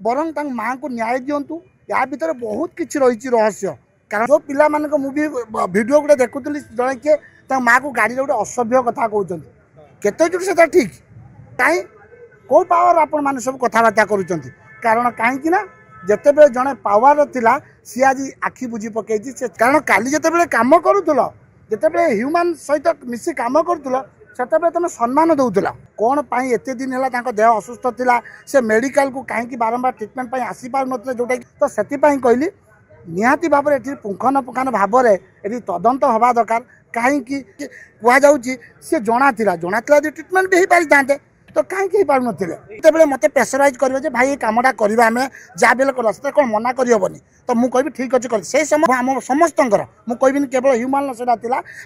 बरं माँ को न्याय दिंतु या भितर बहुत किसी रही रहस्य कारण जो पिला मानक मुझे वीडियो गोटे देखुली जड़े किए माँ को गाड़ी गोटे असभ्य कथा कहते केते से ठीक कहीं कौ पावर आपण मैंने सब कथबार्ता करुँच कारण कहीं जिते बड़े जड़े पावर थिला सी आज आखि बुझी पकई कारण काली जिते कम करूल जिते ह्यूमान सहित मिसी कम करूल से तुम सम्मान दौला कौन पाई एत दिन है देह असुस्थ थिला से मेडिकल को कहीं बारंबार ट्रिटमेंट आसी पार न जोटा तो से कहली निहाती भाव में ये पुंखानुपुंखान भाव में ये तदंत हवा दरकार कहीं कहु सी जना ट्रिटमेंट भी हो पारि था तो कहीं पार नते मत प्रेसराइज करेंगे भाई ये कमटा करवा आम जहाँ बेले कर कौन मना करहबनी तो मुझे कहबी ठीक अच्छे कर से समय आम समस्त मुझे केवल ह्यूमान से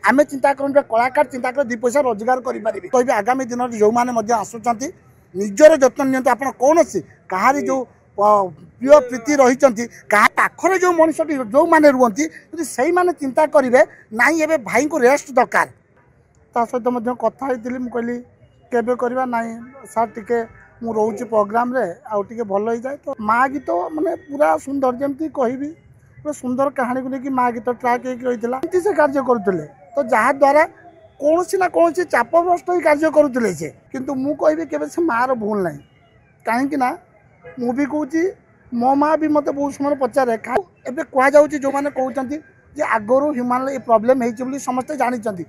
आम चिंता कर कलाकार चिंता कर 2 पैसा रोजगार करें कहबी आगामी दिन जो मैंने आसुँच निजर जत्न नियंतु आप कौन कहारी जो प्रिय प्रीति रही पाखरे जो मनुष्य जो मैंने रुहति से मैंने चिंता करेंगे नाई ए भाई को रेस्ट दरकार ता सहित कथा कहली केबे करवा नाई सार टिके मु रोची प्रोग्राम रे आउ टिके भल हो जाए तो माँ गीत माने पूरा सुंदर जमती कहबी पूरा सुंदर कहानी को लेकिन माँ गीत ट्राक रही से कार्य करुले तो जहाँ द्वारा कौन ना कौन चापग्रस्त ही कार्य करुले से किंतु मु कहबी केबे से मार भूल ना कहीं ना मु भी कहूँ मो माँ भी मत बहुत समय पचारे एवं कहुच्छी जो मैंने कहते आगरू ह्यूमान ये प्रोब्लेम होती समस्ते जानते